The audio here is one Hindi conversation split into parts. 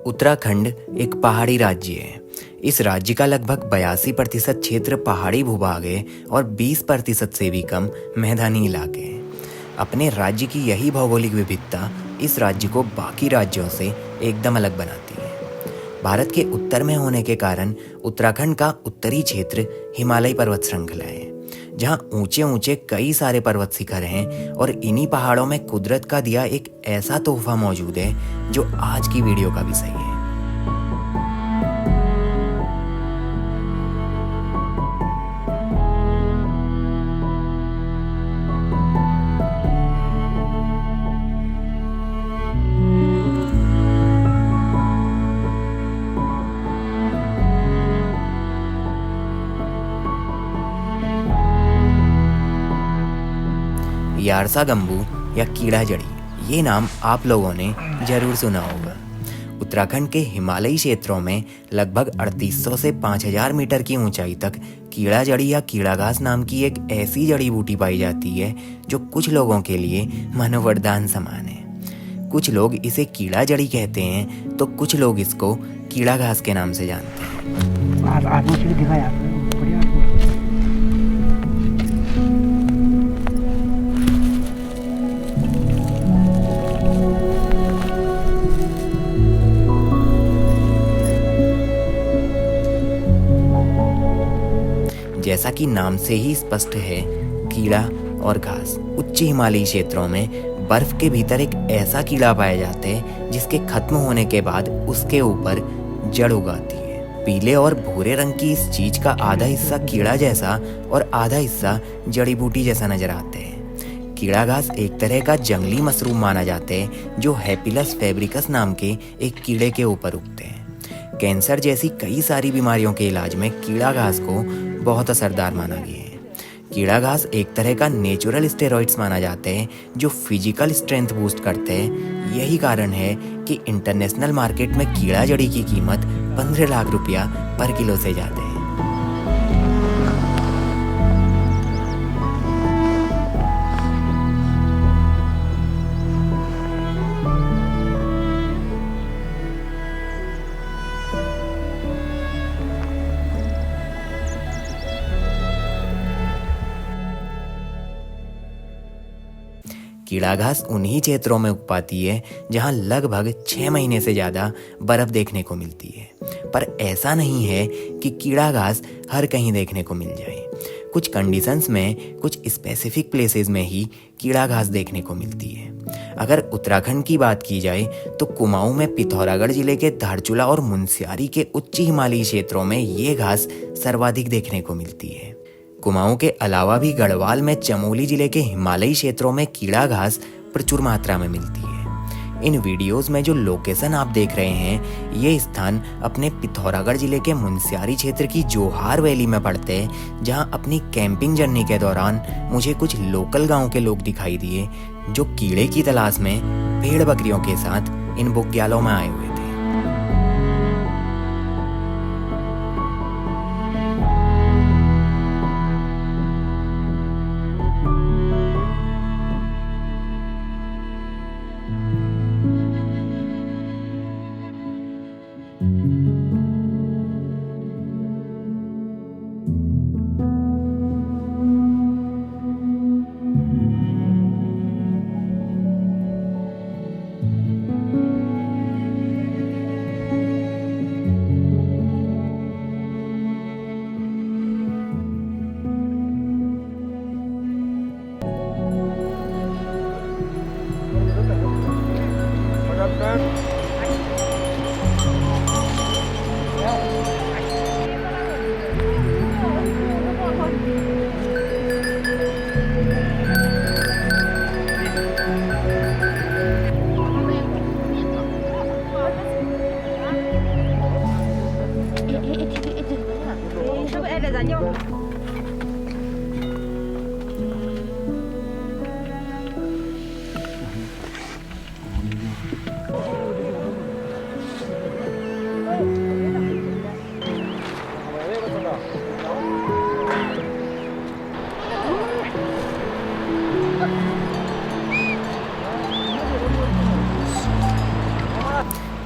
उत्तराखंड एक पहाड़ी राज्य है। इस राज्य का लगभग 82% क्षेत्र पहाड़ी भूभाग है और 20% से भी कम मैदानी इलाके हैं। अपने राज्य की यही भौगोलिक विविधता इस राज्य को बाकी राज्यों से एकदम अलग बनाती है। भारत के उत्तर में होने के कारण उत्तराखंड का उत्तरी क्षेत्र हिमालयी पर्वत श्रृंखला है, जहाँ ऊंचे ऊंचे कई सारे पर्वत शिखर हैं और इन्हीं पहाड़ों में कुदरत का दिया एक ऐसा तोहफा मौजूद है जो आज की वीडियो का विषय है। यारसा गंबू या कीड़ा जड़ी, ये नाम आप लोगों ने जरूर सुना होगा। उत्तराखंड के हिमालयी क्षेत्रों में लगभग 3800 से 5000 मीटर की ऊंचाई तक कीड़ा जड़ी या कीड़ा घास नाम की एक ऐसी जड़ी बूटी पाई जाती है जो कुछ लोगों के लिए मनोवरदान समान है। कुछ लोग इसे कीड़ा जड़ी कहते हैं तो कुछ लोग इसको कीड़ा घास के नाम से जानते हैं। जैसा कि नाम से ही स्पष्ट है, कीड़ा और घास उच्च हिमालयी क्षेत्रों में बर्फ के भीतर एक ऐसा कीड़ा पाया जाता है जिसके खत्म होने के बाद उसके ऊपर जड़ उगाती है। पीले और भूरे रंग की इस चीज का आधा हिस्सा कीड़ा जैसा और आधा हिस्सा जड़ी बूटी जैसा नजर आते हैं। कीड़ा घास एक तरह का जंगली मशरूम माना जाता है जो हैपिलस फैब्रिकस नाम के एक कीड़े के ऊपर उगते हैं। कैंसर जैसी कई सारी बीमारियों के इलाज में कीड़ा घास को बहुत असरदार माना गया है। कीड़ा घास एक तरह का नेचुरल स्टेरॉइड्स माना जाते हैं जो फिजिकल स्ट्रेंथ बूस्ट करते हैं। यही कारण है कि इंटरनेशनल मार्केट में कीड़ा जड़ी की कीमत 15 लाख रुपया पर किलो से ज़्यादा है। कीड़ा घास उन्हीं क्षेत्रों में उग पाती है जहां लगभग 6 महीने से ज़्यादा बर्फ़ देखने को मिलती है। पर ऐसा नहीं है कि कीड़ा घास हर कहीं देखने को मिल जाए। कुछ कंडीशंस में कुछ स्पेसिफिक प्लेसेस में ही कीड़ा घास देखने को मिलती है। अगर उत्तराखंड की बात की जाए तो कुमाऊं में पिथौरागढ़ जिले के धारचूला और मुनस्यारी के उच्च हिमालयी क्षेत्रों में ये घास सर्वाधिक देखने को मिलती है। कुमाऊं के अलावा भी गढ़वाल में चमोली जिले के हिमालयी क्षेत्रों में कीड़ा घास प्रचुर मात्रा में मिलती है। इन वीडियोस में जो लोकेशन आप देख रहे हैं, ये स्थान अपने पिथौरागढ़ जिले के मुनस्यारी क्षेत्र की जोहार वैली में पड़ते हैं, जहां अपनी कैंपिंग जर्नी के दौरान मुझे कुछ लोकल गांव के लोग दिखाई दिए जो कीड़े की तलाश में भेड़ बकरियों के साथ इन बुग्यालों में आए हुए थे।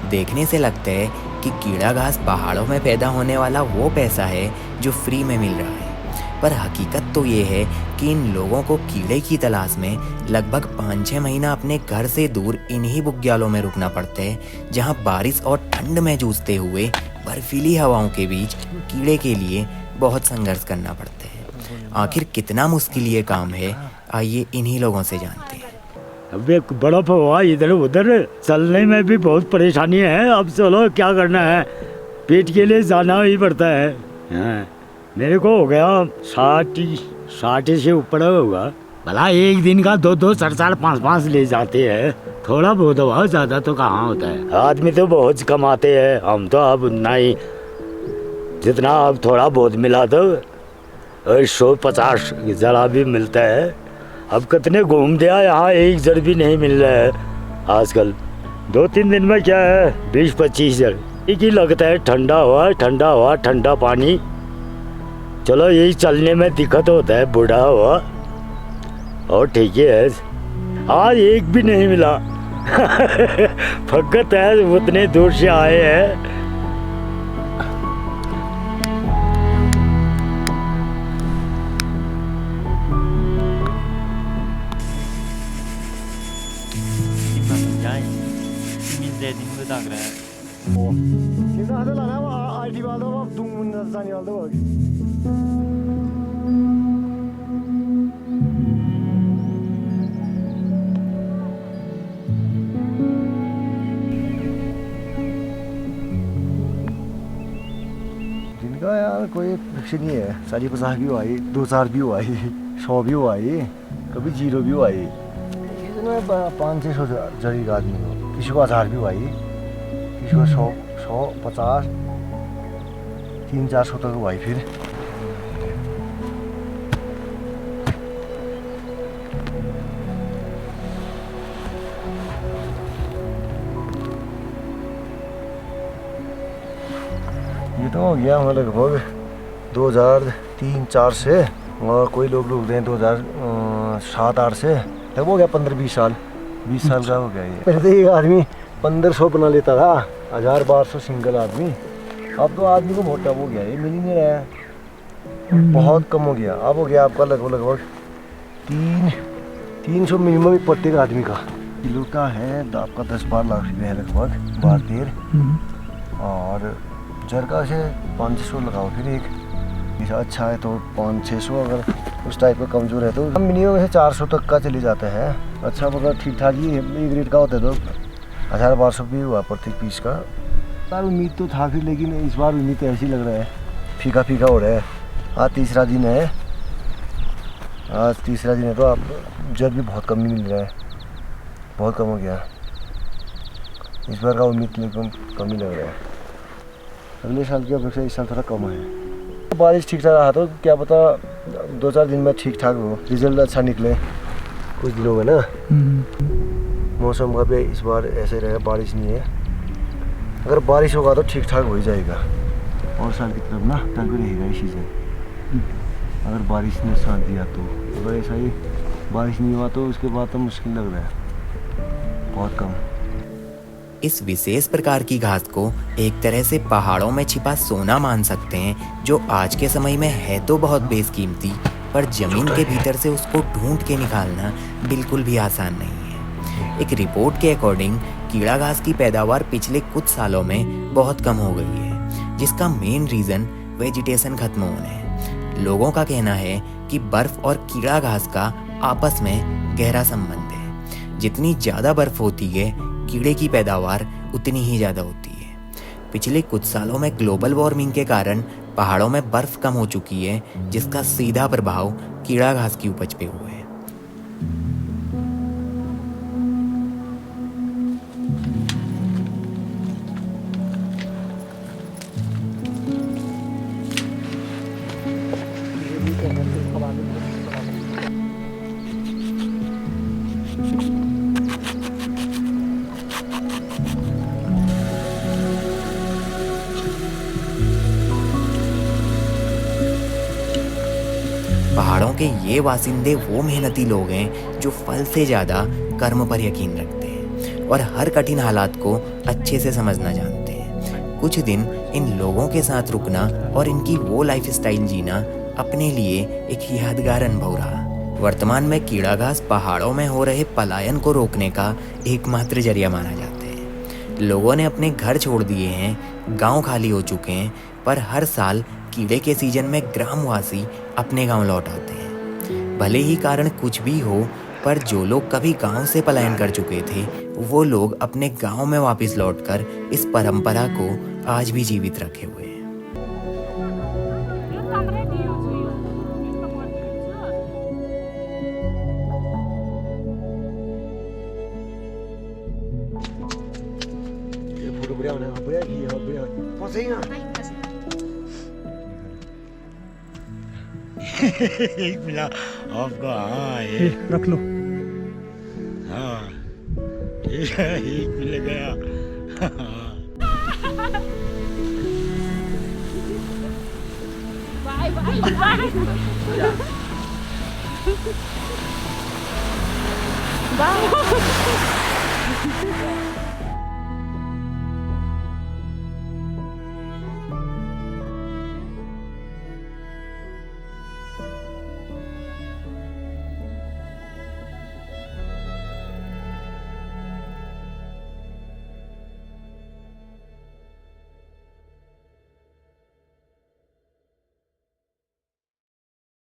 देखने से लगता है कि कीड़ा घास पहाड़ों में पैदा होने वाला वो पैसा है जो फ्री में मिल रहा है, पर हकीकत तो ये है कि इन लोगों को कीड़े की तलाश में लगभग 5-6 महीना अपने घर से दूर इन्हीं बुग्यालों में रुकना पड़ता है, जहाँ बारिश और ठंड में जूझते हुए बर्फीली हवाओं के बीच कीड़े के लिए बहुत संघर्ष करना पड़ता है। आखिर कितना मुश्किल ये काम है, आइए इन्हीं लोगों से जानते हैं। अब एक बर्फ हुआ इधर उधर, चलने में भी बहुत परेशानी है। अब चलो क्या करना है, पेट के लिए जाना ही पड़ता है। हाँ, मेरे को हो गया 60 से ऊपर होगा। भला एक दिन का 2-2, 4-4, 5-5 ले जाते हैं। थोड़ा बहुत हुआ, ज़्यादा तो कहाँ होता है। आदमी तो बहुत कमाते हैं, हम तो अब उतना ही, जितना अब थोड़ा बहुत मिला तो 150 जरा भी मिलता है। अब कितने घूम दिया, यहाँ एक जर भी नहीं मिल रहा है आजकल। 2-3 दिन में क्या है 20-25 जर एक ही लगता है। ठंडा हुआ ठंडा पानी। चलो यही चलने में दिक्कत होता है, बूढ़ा हुआ और ठीक है। आज एक भी नहीं मिला। फकत है उतने दूर से आए हैं। जिनका यार कोई फिक्स नहीं है। 40-50 भी हुआ, 2-4 भी हुआ, 100 भी हुआ, कभी 0 भी हुआ। 500-600 जरी आदमी को, किसी को 1000 भी हुआ, किसी को 100-150, 300-400 तक हुआ। फिर ये तो हो गया हमें लगभग 2003-4 से, और कोई लोग रहे हैं 2007-8 से। तब हो गया 15-20 साल, 20 साल का हो गया ये। पहले तो एक आदमी 1500 बना लेता था, 1000-1200 सिंगल आदमी। अब तो आदमी को बहुत टफ हो गया, ये मिल ही नहीं रहा है, बहुत कम हो गया। अब हो गया आपका लगभग 300 मिनिमम प्रत्येक आदमी का। किलो का है तो आपका 10-12 लाख रुपये है लगभग, 12-13। और जरका से 500 लगाओ, फिर एक अच्छा है तो 500-600, अगर उस टाइप का कमज़ोर है तो मिनिमम से 400 तक का चले जाता है। अच्छा अगर ठीक ठाक ही एक रेट का होता है तो 1000-1200 भी हुआ प्रत्येक पीस का। यार उम्मीद तो था फिर, लेकिन इस बार उम्मीद तो ऐसी लग रहा है, फीका फीका हो रहा है। आज तीसरा दिन है, तो आप जब भी बहुत कम ही मिल रहा है, बहुत कम हो गया इस बार का। उम्मीद लेकिन कम ही लग रहा है। अगले साल की अपेक्षा इस साल थोड़ा कम है। बारिश ठीक ठाक रहा तो क्या पता 2-4 दिन में ठीक ठाक हो, रिजल्ट अच्छा निकले कुछ दिनों में ना। मौसम का भी इस बार ऐसे रहे, बारिश नहीं है। अगर बारिश होगा तो ठीक ठाक हो ही जाएगा, और साल की तरफ ना तब भी रहेगा ये सीज़न। अगर बारिश ने साथ दिया तो, अगर ऐसा ही बारिश नहीं हुआ तो उसके बाद तो मुश्किल लग रहा है, बहुत कम। इस विशेष प्रकार की घास को एक तरह से पहाड़ों में छिपा सोना मान सकते हैं, जो आज के समय में है तो बहुत बेशकीमती, पर जमीन के भीतर से उसको ढूंढ के निकालना बिल्कुल भी आसान नहीं है। एक रिपोर्ट के अकॉर्डिंग कीड़ा घास की पैदावार पिछले कुछ सालों में बहुत कम हो गई है, जिसका मेन रीज़न वेजिटेशन खत्म होना है। लोगों का कहना है कि बर्फ़ और कीड़ा घास का आपस में गहरा संबंध है। जितनी ज़्यादा बर्फ़ होती है, कीड़े की पैदावार उतनी ही ज़्यादा होती है। पिछले कुछ सालों में ग्लोबल वार्मिंग के कारण पहाड़ों में बर्फ़ कम हो चुकी है, जिसका सीधा प्रभाव कीड़ा घास की उपज पे हुआ है। पहाड़ों के ये वासिंदे वो मेहनती लोग हैं जो फल से ज़्यादा कर्म पर यकीन रखते हैं। और हर कठिन हालात को अच्छे से समझना जानते हैं। कुछ दिन इन लोगों के साथ रुकना और इनकी वो लाइफ स्टाइल जीना अपने लिए एक यादगार अनुभव रहा। वर्तमान में कीड़ा घास पहाड़ों में हो रहे पलायन को रोकने का एकमात्र जरिया माना जाता है। लोगों ने अपने घर छोड़ दिए हैं, गांव खाली हो चुके हैं, पर हर साल कीड़े के सीजन में ग्रामवासी अपने गांव लौट आते हैं। भले ही कारण कुछ भी हो, पर जो लोग कभी गांव से पलायन कर चुके थे वो लोग अपने गांव में वापस लौटकर इस परंपरा को आज भी जीवित रखे हुए हैं। ये फोटो बढ़िया बना, बढ़िया की है, बढ़िया कौन सही ना एक मिला आपको। हाँ ये रख लो। हाँ ठीक है, एक मिल गया। Bye bye bye. Bye.